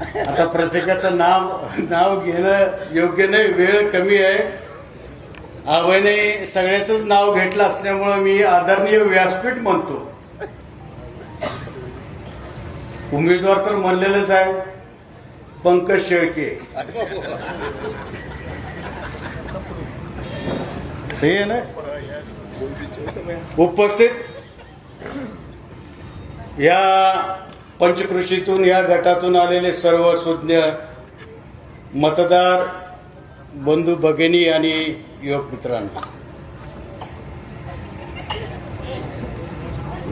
आता प्रत्येकाचं नाव घेणं योग्य नाही, वेळ कमी आहे. आबाईने सगळ्याच नाव घेतलं असल्यामुळे मी आदरणीय व्यासपीठ म्हणतो. उमेदवार तर म्हणलेलंच आहे, पंकज शेळके. सही आहे ना. उपस्थित या पंचकृषीतून या गटातून आलेले सर्व सुज्ञ मतदार बंधू भगिनी आणि युवक मित्रांनो,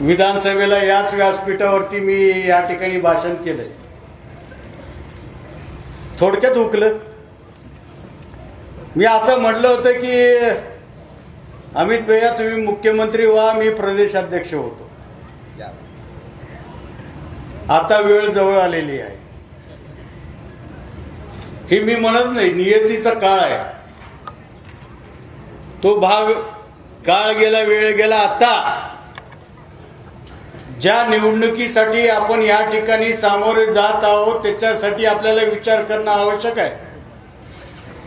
विधानसभेला याच व्यासपीठावरती मी या ठिकाणी भाषण केलंय. थोडक्यात हुकलं. मी असं म्हटलं होतं की अमित भैया तुम्ही मुख्यमंत्री व्हा, मी प्रदेशाध्यक्ष होतो. आता वेळ जवळ आलेली आहे. हे मी म्हणत नाही, नियतीचा काळ आहे. तो भाग काळ गेला, वेळ गेला. आता ज्या निवडणुकीसाठी आपण या ठिकाणी सामोरे जात आहोत त्याच्यासाठी आपल्याला विचार करणं आवश्यक आहे.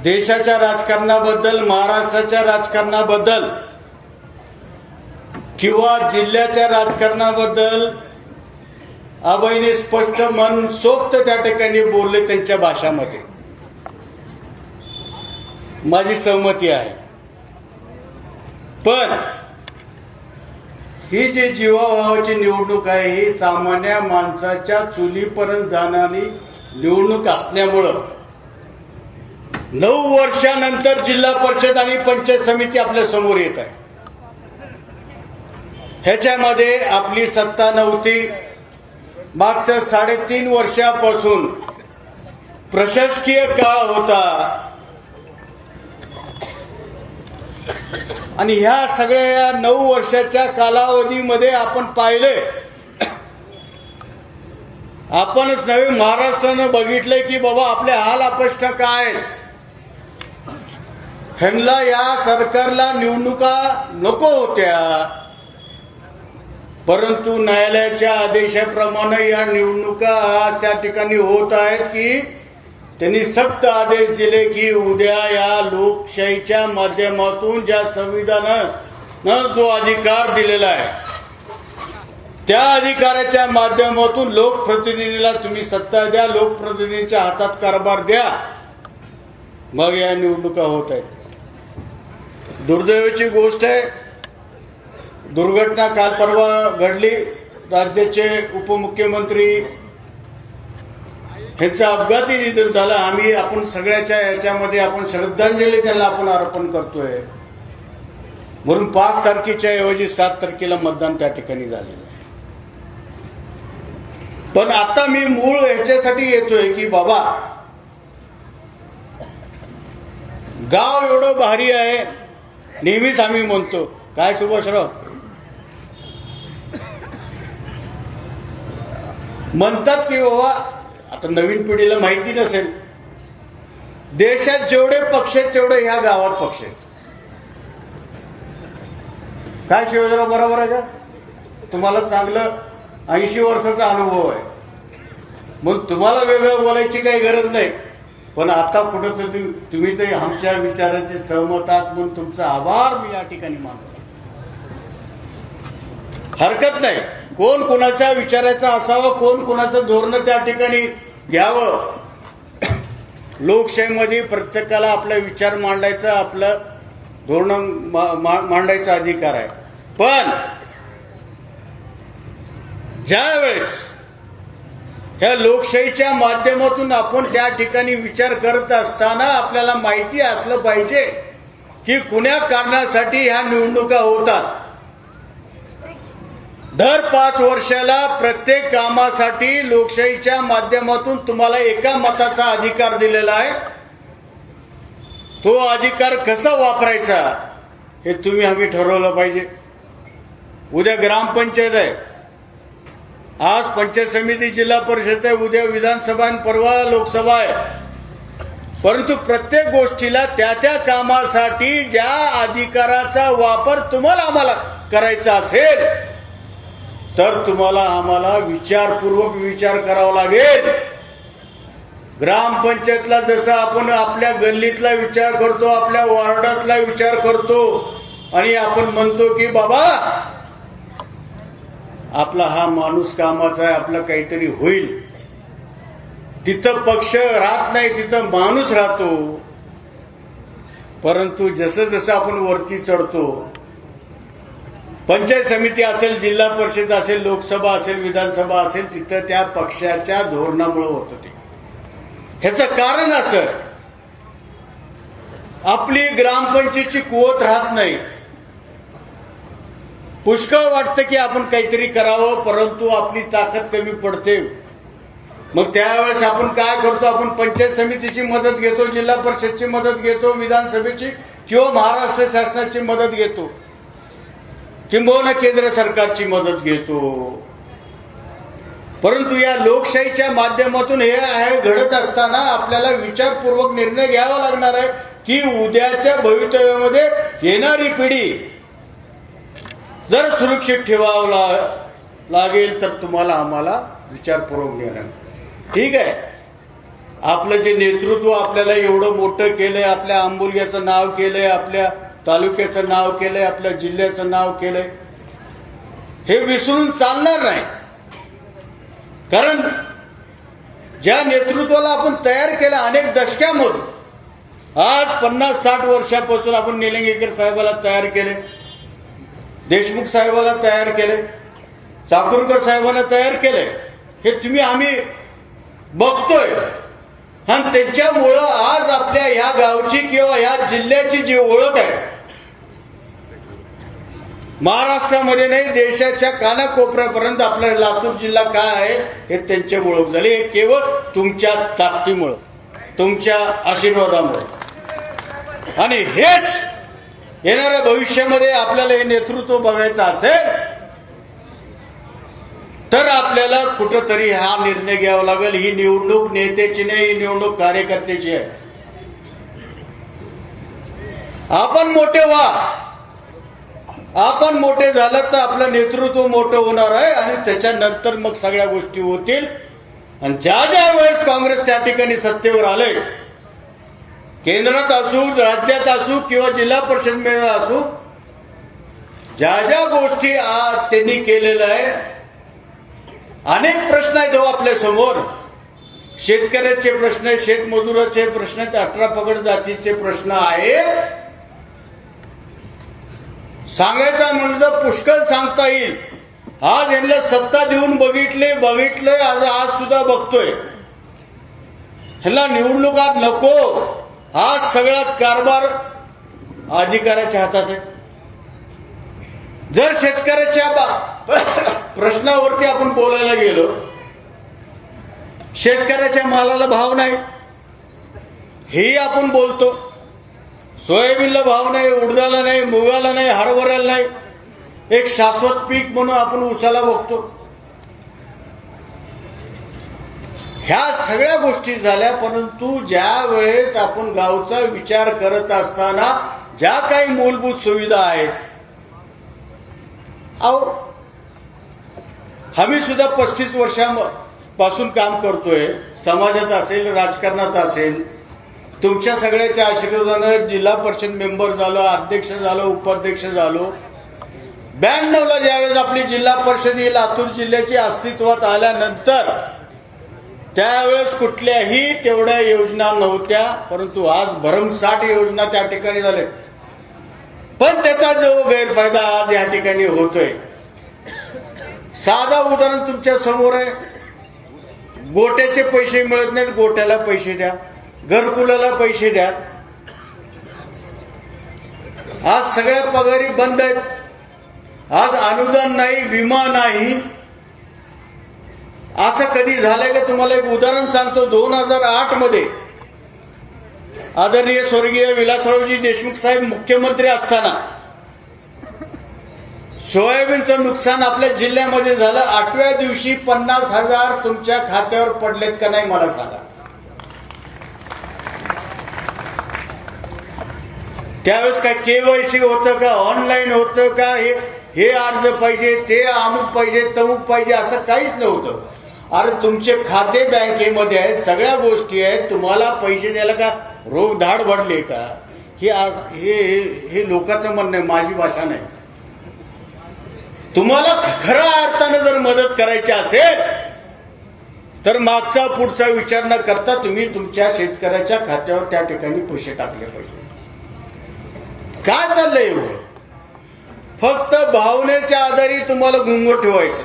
देशाच्या राजकारणाबद्दल, महाराष्ट्राच्या राजकारणाबद्दल किंवा जिल्ह्याच्या राजकारणाबद्दल आबाईने स्पष्ट मनसोक्त त्या ठिकाणी बोलले. त्यांच्या भाषामध्ये माझी सहमती आहे. पण ही जी जीवाभावाची निवडणूक आहे ही सामान्य माणसाच्या चुलीपर्यंत जाणारी निवडणूक असल्यामुळं 9 वर्षानंतर जिल्हा परिषद आणि पंचायत समिती आपल्या समोर येत आहे. ह्याच्यामध्ये आपली सत्ता नव्हती. मागच्या 3.5 वर्षापासून प्रशासकीय काळ होता आणि ह्या सगळ्या 9 वर्षाच्या कालावधीमध्ये आपण पाहिले, आपणच नव्हे महाराष्ट्रानं बघितलंय की बाबा आपले हाल अपेष्टा काय. ह्यांना या सरकारला निवडणुका नको होत्या, परंतु न्यायालयाच्या आदेशाप्रमाणे या निवडणुका त्या ठिकाणी होत आहेत की त्यांनी सक्त आदेश दिले की उद्या या लोकशाहीच्या माध्यमातून ज्या संविधानानं जो अधिकार दिलेला आहे त्या अधिकाराच्या माध्यमातून लोकप्रतिनिधीला तुम्ही सत्ता द्या, लोकप्रतिनिधीच्या हातात कारभार द्या, मग या निवडणुका होत आहेत. दुर्दैवाची गोष्ट आहे, दुर्घटना काल परवा घडली. राज्याचे उपमुख्यमंत्री ह्यांचं अपघाती निधन झालं. आपण सगळ्याच्या याच्यामध्ये आपण श्रद्धांजली त्यांना आपण अर्पण करतोय. म्हणून 5 तारखेच्या ऐवजी 7 तारखेला मतदान त्या ठिकाणी झालेलं आहे. पण आता मी मूळ ह्याच्यासाठी येतोय की बाबा गाव एवढं भारी आहे. नेहमीच आम्ही म्हणतो काय सुभाषराव म्हणतात की बाबा, आता नवीन पिढीला माहिती नसेल, देशात जेवढे पक्ष आहेत तेवढे ह्या गावात पक्ष आहेत. काय शिवाजीराव बरोबर आहे का? तुम्हाला चांगलं 80 वर्षाचा अनुभव आहे, मग तुम्हाला वेगळं बोलायची काही गरज नाही. पण आता कुठंतरी तुम्ही ते आमच्या विचाराचे सहमत आहात म्हणून तुमचा आभार मी या ठिकाणी मानतो. हरकत नाही, कोण कोणाच्या विचाराचा असावं, कोण कोणाचं धोरण त्या ठिकाणी घ्यावं. लोकशाहीमध्ये प्रत्येकाला आपला विचार मांडायचा, आपलं धोरण मांडायचा अधिकार आहे. पण ज्या वेळेस ह्या लोकशाहीच्या माध्यमातून आपण त्या ठिकाणी विचार करत असताना आपल्याला माहिती असलं पाहिजे की कुण्या कारणासाठी ह्या निवडणुका होतात. दर 5 वर्षाला प्रत्येक कामासाठी लोकशाहीच्या माध्यमातून तुम्हाला एका मताचा अधिकार दिलेला आहे. तो अधिकार कसा वापरायचा हे तुम्ही आम्ही ठरवलं पाहिजे. उद्या ग्रामपंचायत आहे, आज पंचायत समिती, जिल्हा परिषद आहे, उद्या विधानसभा आणि परवा लोकसभा आहे. परंतु प्रत्येक गोष्टीला त्या त्या कामासाठी ज्या अधिकाराचा वापर तुम्हाला आम्हाला करायचा असेल तर तुम्हाला आम्हाला विचारपूर्वक विचार करावा लागेल. ग्रामपंचायतला जसं आपण आपल्या गल्लीतला विचार करतो, आपल्या वार्डातला विचार करतो आणि आपण म्हणतो की बाबा आपला हा माणूस कामाचा आहे, आपलं काहीतरी होईल, तिथं पक्ष राहत नाही, तिथं माणूस राहतो. परंतु जसं जसं आपण वरती चढतो, पंचायत समिती असेल, जिल्हा परिषद असेल, लोकसभा असेल, विधानसभा असेल, तिथं त्या पक्षाच्या धोरणामुळे होतं ते. ह्याचं कारण असं, आपली ग्रामपंचायतची कुवत राहत नाही. पुष्कळ वाटतं की आपण काहीतरी करावं, परंतु आपली ताकद कमी पडते. मग त्यावेळेस आपण काय करतो, आपण पंचायत समितीची मदत घेतो, जिल्हा परिषदची मदत घेतो, विधानसभेची किंवा महाराष्ट्र शासनाची मदत घेतो, किंबहुना केंद्र सरकारची मदत घेतो. परंतु या लोकशाहीच्या माध्यमातून हे घडत असताना आपल्याला विचारपूर्वक निर्णय घ्यावा लागणार आहे की उद्याच्या भवितव्यामध्ये येणारी पिढी जर सुरक्षित ठेवावं लागेल तर तुम्हाला आम्हाला विचारपूर्वक निर्णय. ठीक आहे, आपलं जे नेतृत्व आपल्याला एवढं मोठं केलंय, आपल्या आंबुलग्याचं नाव केलंय, आपल्या तालुक्याचं नाव केलंय, आपल्या जिल्ह्याचं नाव केलंय, हे विसरून चालणार नाही. कारण ज्या नेतृत्वाला आपण तयार केलं अनेक दशकांमधून, आज 50-60 वर्षापासून आपण निलंगेकर साहेबाला तयार केले, देशमुख साहेबाला तयार केले, चाकूरकर साहेबांना तयार केले, हे आम्ही बघतोय. आणि त्यांच्यामुळं आज आपल्या या गावची किंवा या जिल्ह्याची जी ओळख आहे, महाराष्ट्रामध्ये नाही देशाच्या कानाकोपऱ्यापर्यंत आपला लातूर जिल्हा काय आहे हे त्यांची ओळख झाली. हे केवळ तुमच्या ताकदीमुळं, तुमच्या आशीर्वादामुळे. आणि हेच येणाऱ्या भविष्यामध्ये आपल्याला हे नेतृत्व बघायचं असेल तर आपल्याला कुठंतरी हा निर्णय घ्यावा लागेल. ही निवडणूक नेत्याची नाही, ही निवडणूक कार्यकर्त्याची आहे. आपण मोठे व्हा, आपण मोठे झालं तर आपलं नेतृत्व मोठं होणार आहे आणि त्याच्यानंतर मग सगळ्या गोष्टी होतील. आणि ज्या ज्या वेळेस काँग्रेस त्या ठिकाणी सत्तेवर आले, केंद्रात असू, राज्यात असू किंवा जिल्हा परिषदेमध्ये असू, ज्या ज्या गोष्टी त्यांनी केलेल्या आहे, अनेक प्रश्न आहेत हो आपल्या समोर. शेतकऱ्याचे प्रश्न आहेत, शेतमजुराचे प्रश्न आहेत, 18 पगड जातीचे प्रश्न आहेत. सांगायचं म्हणलं पुष्कळ सांगता येईल. आज यांना सत्ता देऊन बघितलंय, आज सुद्धा बघतोय. ह्याला निवडणुकात नको, आज सगळा कारभार अधिकाऱ्याच्या हातात आहे. जर शेतकऱ्याच्या प्रश्नावरती आपण बोलायला गेलो, शेतकऱ्याच्या मालाला भाव नाही हेही आपण बोलतो, सोयाबीनला भाव नाही, उडदाला नाही, मुगाला नाही, हरभऱ्याला नाही, एक शाश्वत पीक म्हणून आपण ऊसाला बघतो. ह्या सगळ्या गोष्टी झाल्या. परंतु ज्या वेळेस आपण गावचा विचार करत असताना ज्या काही मूलभूत सुविधा आहेत, आम्ही सुद्धा 35 वर्षांपासून काम करतोय, समाजात असेल, राजकारणात असेल. तुमच्या सगळ्याच्या आशीर्वादानं जिल्हा परिषद मेंबर झालो, अध्यक्ष झालो, उपाध्यक्ष झालो. 92ला ज्यावेळेस आपली जिल्हा परिषद ही लातूर जिल्ह्याची अस्तित्वात आल्यानंतर त्यावेळेस कुठल्याही तेवढ्या योजना नव्हत्या, परंतु आज भरमसाठ योजना त्या ठिकाणी झाल्या. पण त्याचा जो गैरफायदा आज या ठिकाणी होतोय, साधा उदाहरण तुमच्या समोर आहे. गोट्याचे पैसे मिळत नाहीत, गोट्याला पैसे द्या, घरकुलाला पैसे द्या. आज सगळ्या पगारी बंद आहेत. आज अनुदान नाही, विमा नाही. असं कधी झालंय का? तुम्हाला एक उदाहरण सांगतो. 2008 मध्ये आदरणीय स्वर्गीय विलासरावजी देशमुख साहेब मुख्यमंत्री असताना सोयाबीनचं नुकसान आपल्या जिल्ह्यामध्ये झालं. 8व्या दिवशी 50,000 तुमच्या खात्यावर पडलेत का नाही मला सांगा. त्यावेळेस काय केवायसी होतं का, ऑनलाईन होतं का, हे अर्ज पाहिजे, ते अमुक पाहिजे, तमुक पाहिजे, असं काहीच नव्हतं. अरे तुमचे खाते बँकेमध्ये आहेत, सगळ्या गोष्टी आहेत, तुम्हाला पैसे द्यायला का रोग धाड भरले का? हे आज हे लोकांचं म्हणणं आहे, माझी भाषा नाही. तुम्हाला खऱ्या अर्थानं जर मदत करायची असेल तर मागचा पुढचा विचार न करता तुम्ही तुमच्या शेतकऱ्याच्या खात्यावर त्या ठिकाणी पैसे टाकले पाहिजे. काय चाललंय एवढं? फक्त भावनेच्या आधारे तुम्हाला गुंग ठेवायचं.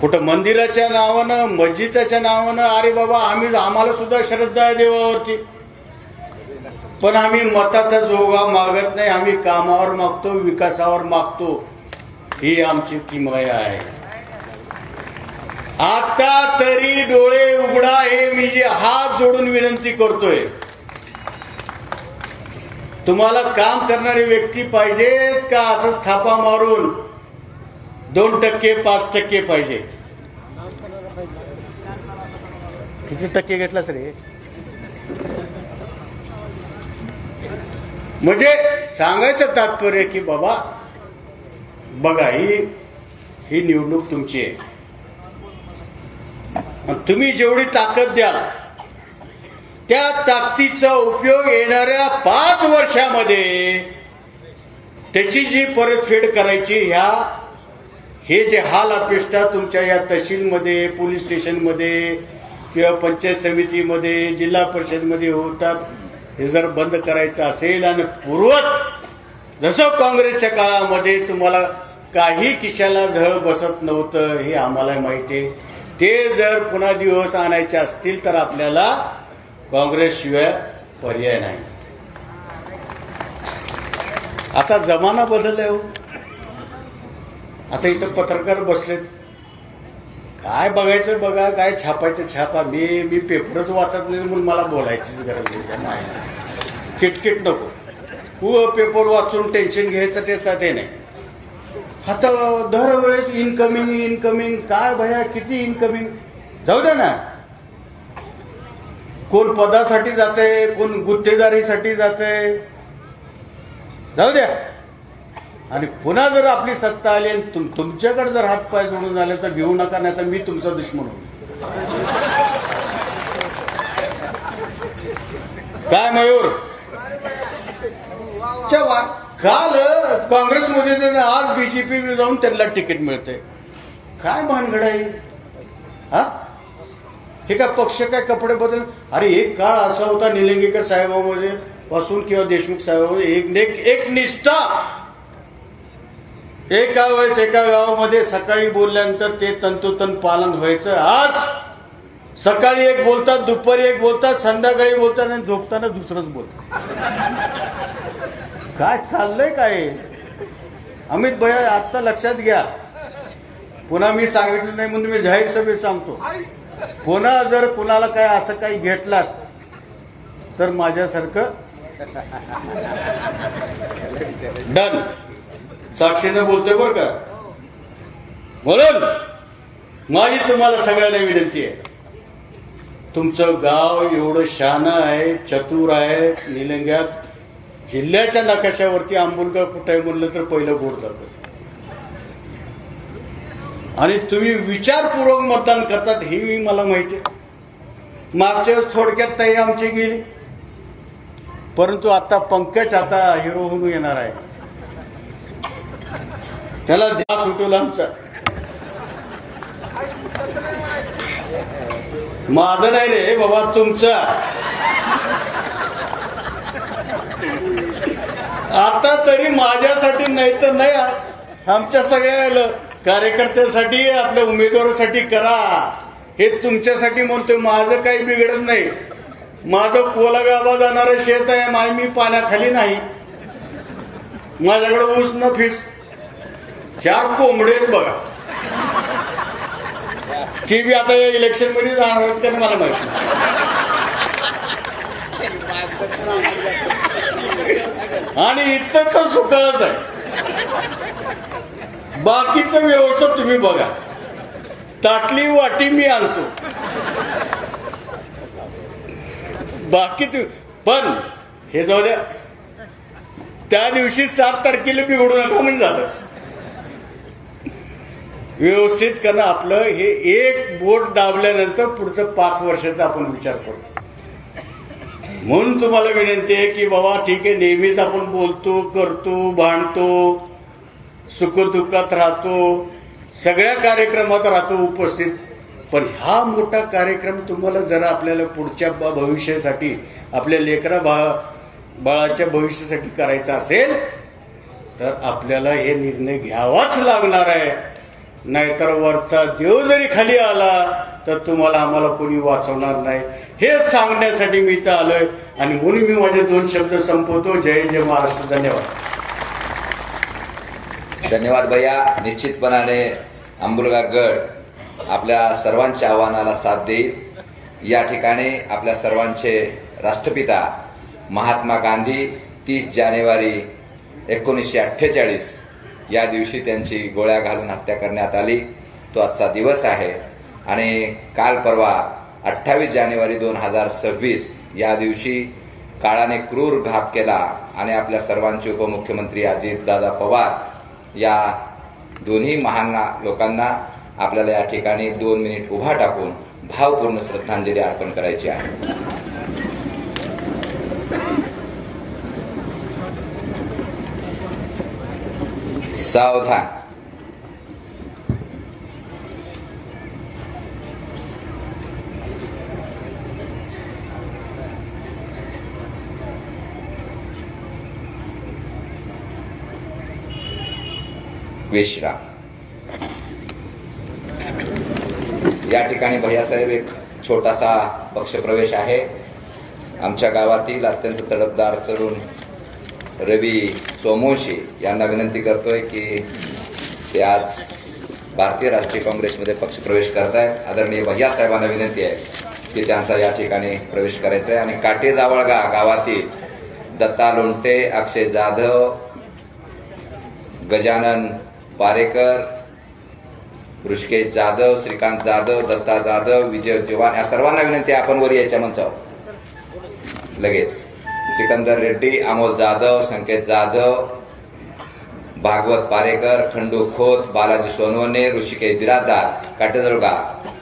कुठं मंदिराच्या नावानं, मस्जिदाच्या नावानं, अरे बाबा आम्हाला सुद्धा श्रद्धा आहे देवावरती, पण आम्ही मताचा जोगा मागत नाही. आम्ही कामावर मागतो, विकासावर मागतो. ही आमची किमया आहे. आता तरी डोळे उघडा, हे मी जे हात जोडून विनंती करतोय. तुम्हाला काम करणारी व्यक्ती पाहिजेत का असंच थापा मारून 2% 5% पाहिजे? किती टक्के घेतलास रे? म्हणजे सांगायचं तात्पर्य की बाबा बघा, ही निवडणूक तुमची आहे. तुम्ही जेवढी ताकद द्याल त्या ताकदीचा उपयोग येणाऱ्या 5 वर्षामध्ये त्याची जी परतफेड करायची, हे जे हाल अपेष्टा तुमच्या या तहसीलमध्ये, पोलीस स्टेशनमध्ये किंवा पंचायत समितीमध्ये, जिल्हा परिषदमध्ये होतात, हे जर बंद करायचं असेल आणि पूर्वत जसं काँग्रेसच्या काळामध्ये तुम्हाला काही खिशाला झळ बसत नव्हतं, हे आम्हाला माहिती आहे. ते जर पुन्हा दिवस आणायचे असतील तर आपल्याला काँग्रेसशिवाय पर्याय नाही. आता जमाना बदललाय हो. आता इथं पत्रकार बसलेत, काय बघायचं बघा, काय छापायचं छापा. मी पेपरच वाचत नाही म्हणून मला बोलायचीच गरज नाही. किटकिट नको, पेपर वाचून टेन्शन घ्यायचं ते नाही. आता दरवेळेस इनकमिंग काय भया, किती इनकमिंग? जाऊ द्या ना. कोण पदासाठी जाते, कोण गुत्तेदारीसाठी जाते, जाऊ द्या. आणि पुन्हा जर आपली सत्ता आली आणि तुमच्याकडे जर हातपाय जोडून आले तर घेऊ नका, नाही तर मी तुमचा दुश्मन होईल. काय मयूर? काल काँग्रेसमध्ये आज बीजेपी जाऊन त्यांना तिकीट मिळते. काय भानगड आहे हा? हे काय पक्ष काय कपडे बदल? अरे एक काळ असा होता निलंगेकर साहेबांमध्ये पासून किंवा देशमुख साहेबांमध्ये एक निष्ठा. एका वेळेस एका गावामध्ये सकाळी बोलल्यानंतर ते तंतोतंत पालन व्हायचं. आज सकाळी एक बोलतात, दुपारी एक बोलतात, संध्याकाळी बोलतात आणि झोपताना दुसरंच बोलतात. काय चाललंय काय? अमित भैया आता लक्षात घ्या. पुन्हा मी सांगितलं नाही म्हणून मी जाहीर सभेत सांगतो, पुन्हा जर कुणाला काय असं काही घेतलात तर माझ्यासारखं डन साक्षीनं बोलतोय बरं का. म्हणून माझी तुम्हाला सगळ्यांना विनंती आहे, तुमचं गाव एवढं शहाणं आहे, चतुर आहे. निलंग्यात जिल्ह्याच्या नकाशावरती आंबुलगाव कुठे आहे म्हणलं तर पहिलं बोर्ड जातं. आणि तुम्ही विचारपूर्वक मतदान करतात हे मला माहिती आहे. मागच्या वेळेस थोडक्यात ताई आमची गेली, परंतु आता पंकज आता हिरो होऊन येणार आहे. त्याला द्या सुटवला आमचा. माझं नाही रे बाबा, तुमचा. आता तरी माझ्यासाठी नाही तर नाही, आमच्या सगळ्या कार्यकर्त्यांसाठी, आपल्या उमेदवारासाठी करा. हे तुमच्यासाठी म्हणतोय. माझं काही बिघडत नाही. माझं कोलागाबा जाणारं शेत आहे, मी पाण्याखाली नाही. माझ्याकडे ऊस न फीस 4 कोंबडे आहेत बघा. ती बी आता या इलेक्शन मध्ये जाणार आहेत का मला माहिती. आणि इथं तर सुकाळच आहे. बाकीचं व्यवस्था तुम्ही बघा. ताटली वाटी मी आणतो, बाकी पण हे जाऊ द्या. त्या दिवशी 7 तारखेला बिघडू नका म्हणजे झालं. व्यवस्थित करणं आपलं हे एक बोट दाबल्यानंतर पुढचं 5 वर्षाचा आपण विचार करतो. म्हणून तुम्हाला विनंती आहे की बाबा ठीक आहे, नेहमीच आपण बोलतो, करतो, भांडतो, सुखदुःखात राहतो, सगळ्या कार्यक्रमात राहतो उपस्थित, पण हा मोठा कार्यक्रम तुम्हाला जरा आपल्याला पुढच्या भविष्यासाठी, आपल्या लेकरा बाळाच्या भविष्यासाठी करायचा असेल तर आपल्याला हे निर्णय घ्यावाच लागणार आहे. नाहीतर वरचा देव जरी खाली आला तर तुम्हाला आम्हाला कोणी वाचवणार नाही, हे सांगण्यासाठी मी इथं आलोय. आणि म्हणून मी माझे 2 शब्द संपवतो. जय जय महाराष्ट्र. धन्यवाद. धन्यवाद भैया. निश्चितपणाने आंबुलगा गड आपल्या सर्वांच्या आव्हानाला साथ देईल. या ठिकाणी आपल्या सर्वांचे राष्ट्रपिता महात्मा गांधी 30 जानेवारी 1948 या दिवशी त्यांची गोळ्या घालून हत्या करण्यात आली. तो आजचा दिवस आहे. आणि काल परवा 28 जानेवारी 2026 या दिवशी काळाने क्रूर घात केला आणि आपल्या सर्वांचे उपमुख्यमंत्री अजितदादा पवार या दोन्ही महान लोकांना आपल्याला या ठिकाणी 2 मिनिट उभा टाकून भावपूर्ण श्रद्धांजली अर्पण करायची आहे. सावधान. विश्राम. या ठिकाणी भैयासाहेब एक छोटासा पक्षप्रवेश आहे. आमच्या गावातील अत्यंत तडफदार तरुण रवी सोमवंशी यांना विनंती करतोय की ते आज भारतीय राष्ट्रीय काँग्रेसमध्ये पक्षप्रवेश करतायत. आदरणीय भैयासाहेबांना विनंती आहे की त्यांचा या ठिकाणी प्रवेश करायचा आहे. आणि काटेजावळगा गावातील दत्ता लोंटे, अक्षय जाधव, गजानन पारेकर, ऋषिकेश जाधव, श्रीकांत जाधव, दत्ता जाधव, विजय चव्हाण या सर्वांना विनंती आहे आपण वर यायच्या मंचावर लगेच. सिकंदर रेड्डी, अमोल जाधव, संकेत जाधव, भागवत पारेकर, खंडू खोत, बालाजी सोनवणे, ऋषिकेश बिरादार, काटेजोळगा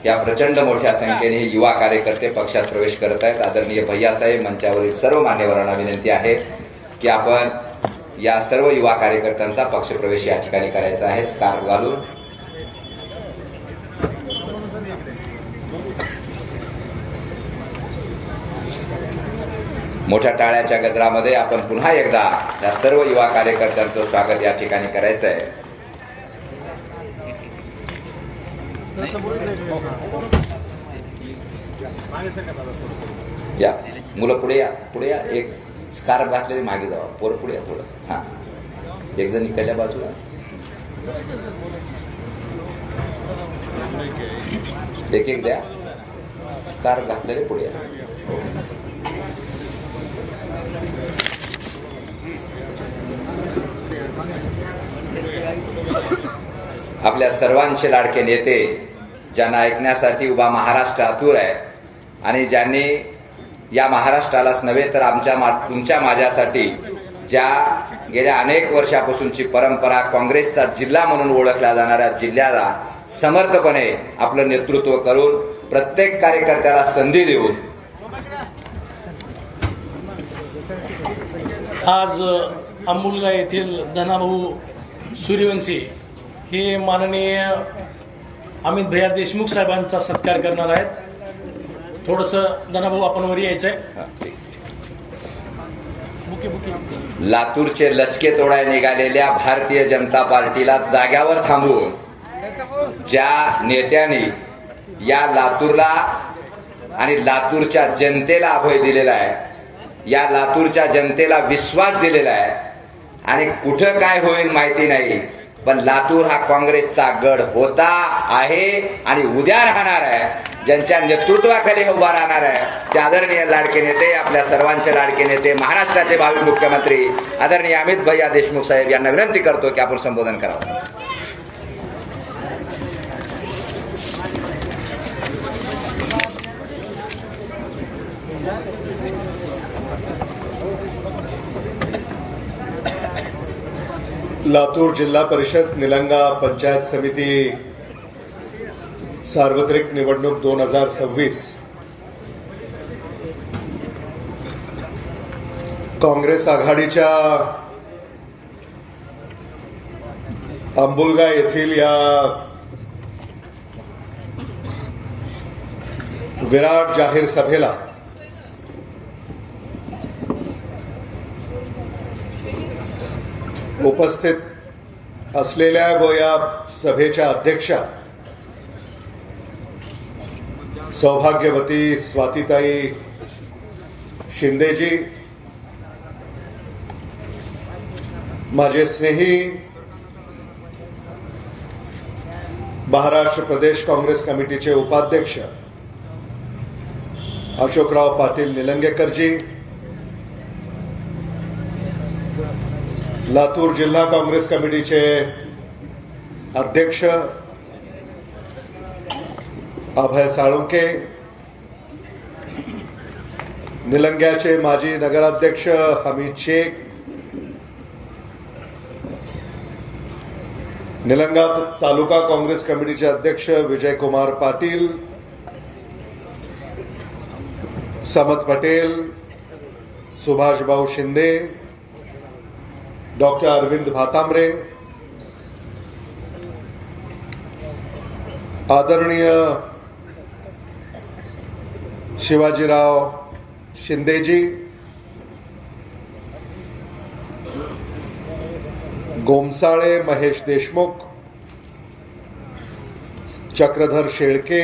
या प्रचंड मोठ्या संख्येने युवा कार्यकर्ते पक्षात प्रवेश करत आहेत. आदरणीय भैयासाहेब मंचावरील सर्व मान्यवरांना विनंती आहे की आपण या सर्व युवा कार्यकर्त्यांचा पक्षप्रवेश या ठिकाणी करायचा आहे स्कार्फ घालून. मोठ्या टाळ्याच्या गजरामध्ये आपण पुन्हा एकदा या सर्व युवा कार्यकर्त्यांचं स्वागत या ठिकाणी करायचं आहे. या मुलं पुढे या, पुढे या. एक स्कार्फ घातलेली मागे जावा. पोरं पुढे या थोडं. हा, एक जण इकडल्या बाजूला, एक एक द्या. स्कार्फ घातलेले पुढे या. आपल्या सर्वांचे लाडके नेते, ज्यांना ऐकण्यासाठी उभा महाराष्ट्र आतुर आहे आणि ज्यांनी या महाराष्ट्रालाच नव्हे तर तुमच्या माझ्यासाठी ज्या गेल्या अनेक वर्षापासूनची परंपरा काँग्रेसचा जिल्हा म्हणून ओळखला जाणाऱ्या जिल्ह्याला समर्थपणे आपलं नेतृत्व करून प्रत्येक कार्यकर्त्याला संधी देऊन आज आंबुलगा येथील धनाभाऊ सूर्यवंशी हे माननीय अमित भैया देशमुख साहेबांचा सत्कार करणार आहेत. थोडंसं धनाभाऊ आपण वर यायचंय. लातूरचे लचके तोडाय निघालेल्या भारतीय जनता पार्टीला जाग्यावर थांबवून ज्या नेत्यांनी या लातूरला आणि लातूरच्या जनतेला अभय दिलेला आहे, या लातूरच्या जनतेला विश्वास दिलेला आहे आणि कुठं काय होईल माहिती नाही, पण लातूर हा काँग्रेसचा गड होता, आहे आणि उद्या राहणार आहे. ज्यांच्या नेतृत्वाखाली उभा राहणार आहे ते आदरणीय लाडके नेते, आपल्या सर्वांचे लाडके नेते, महाराष्ट्राचे भावी मुख्यमंत्री आदरणीय अमित भैया देशमुख साहेब यांना विनंती करतो की आपण संबोधन करावं. लातूर जिल्हा परिषद निलंगा पंचायत समिती सार्वत्रिक निवडणूक 2026 काँग्रेस आघाडीच्या अंबुलगा येथील या विराट जाहीर सभेला उपस्थित असलेल्या व या सभेच्या अध्यक्षा सौभाग्यवती स्वातीताई शिंदेजी, माझे स्नेही महाराष्ट्र प्रदेश काँग्रेस कमिटीचे उपाध्यक्ष अशोकराव पाटील निलंगेकरजी, लातूर जिल्हा काँग्रेस कमिटीचे अध्यक्ष अभय साळुंके, निलंग्याचे माजी नगराध्यक्ष हमीद शेख, निलंगा तालुका काँग्रेस कमिटीचे अध्यक्ष विजयकुमार पाटील, समत पटेल, सुभाषभाऊ शिंदे, डॉक्टर अरविंद भातांब्रे, आदरणीय शिवाजीराव शिंदेजी, गोमसाळे महेश देशमुख, चक्रधर शेळके,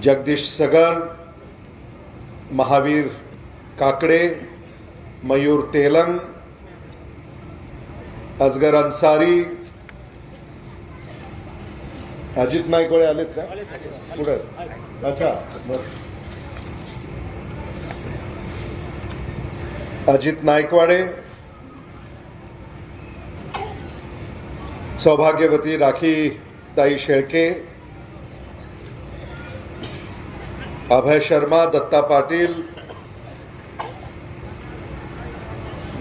जगदीश सगर, महावीर काकडे, मयूर तेलंग, अजगर अन्सारी, अजित नाईकवाडे आलेत का पुढे? अच्छा, अजित नाईकवाडे, सौभाग्यवती राखी ताई शेळके, अभय शर्मा, दत्ता पाटील,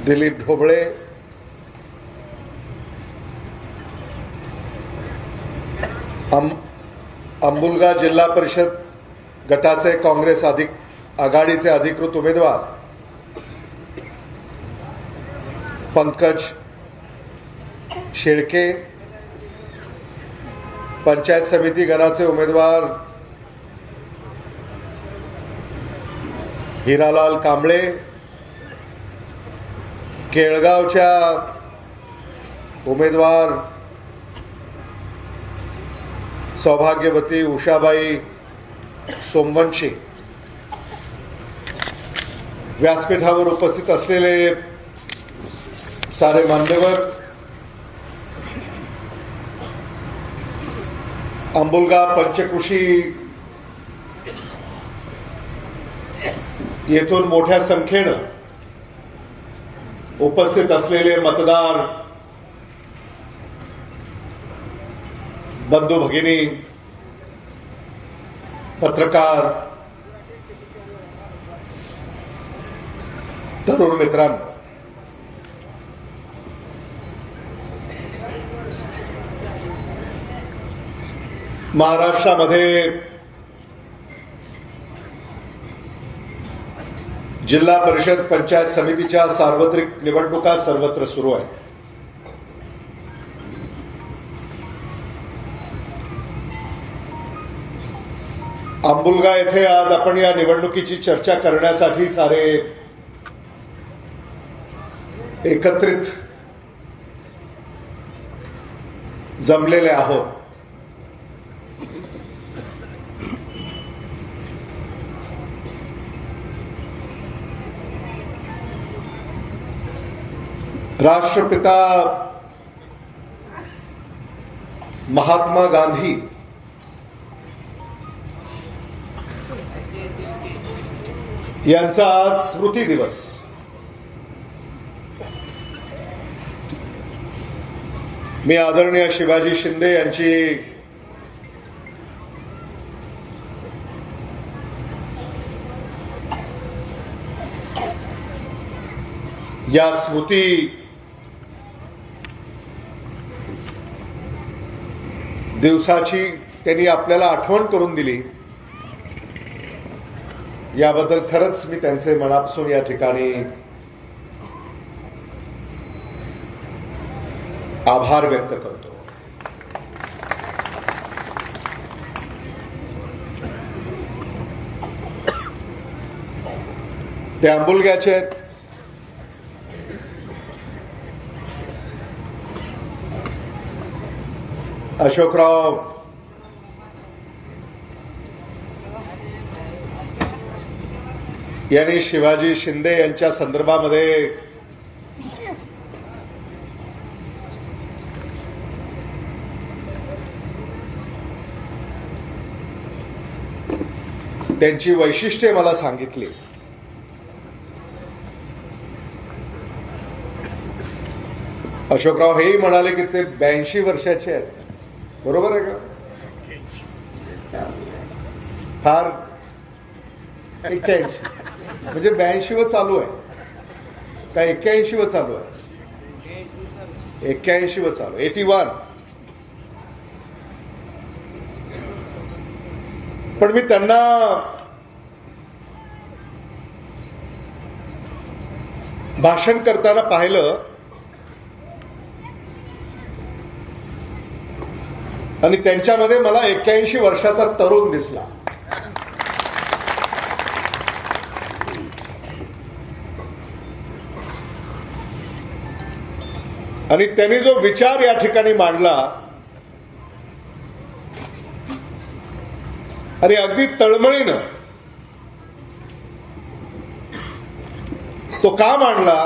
दिलीप ढोबळे, अंबुलगा जिल्हा परिषद गटाचे काँग्रेस आघाडीचे अधिकृत उमेदवार पंकज शेळके, पंचायत समिती गणाचे उमेदवार हिरालाल कांबळे, केळगावच्या उमेदवार सौभाग्यवती उषाबाई सोमवंशी, व्यासपीठावर उपस्थित असलेले सारे मान्यवर, अंबुलगा पंचकृषी येथून मोठ्या संख्येनं उपस्थित असलेले मतदार बंधू भगिनी, पत्रकार, तरुण मित्रांनो, महाराष्ट्रामध्ये जिल्हा परिषद पंचायत समितीच्या सार्वत्रिक निवडणुका सर्वत्र सुरू आहेत. अंबुलगा येथे आज आपण या निवडणुकीची चर्चा करण्यासाठी सारे एकत्रित जमलेले आहोत. राष्ट्रपिता महात्मा गांधी यांचा आज स्मृती दिवस. मी आदरणीय शिवाजी शिंदे यांची या स्मृती दिवसाची त्यांनी आपल्याला आठवण करून दिली, याबद्दल खरंच मी त्यांचे मनापासून या ठिकाणी आभार व्यक्त करतो. ते आंबुलग्याचे आहेत. अशोकराव यांनी शिवाजी शिंदे यांच्या संदर्भामध्ये त्यांची वैशिष्ट्ये मला सांगितली. अशोकराव हेही म्हणाले की ते 82 वर्षाचे आहेत. बरोबर आहे का? फार 81 म्हणजे 82 व चालू आहे का 81 व चालू आहे? 81 व चालू, 81. पण मी त्यांना भाषण करताना पाहिलं आणि त्यांच्यामध्ये मला 81 वर्षाचा तरुण दिसला. आणि त्यांनी जो विचार या ठिकाणी मांडला आणि अगदी तळमळीनं तो का मांडला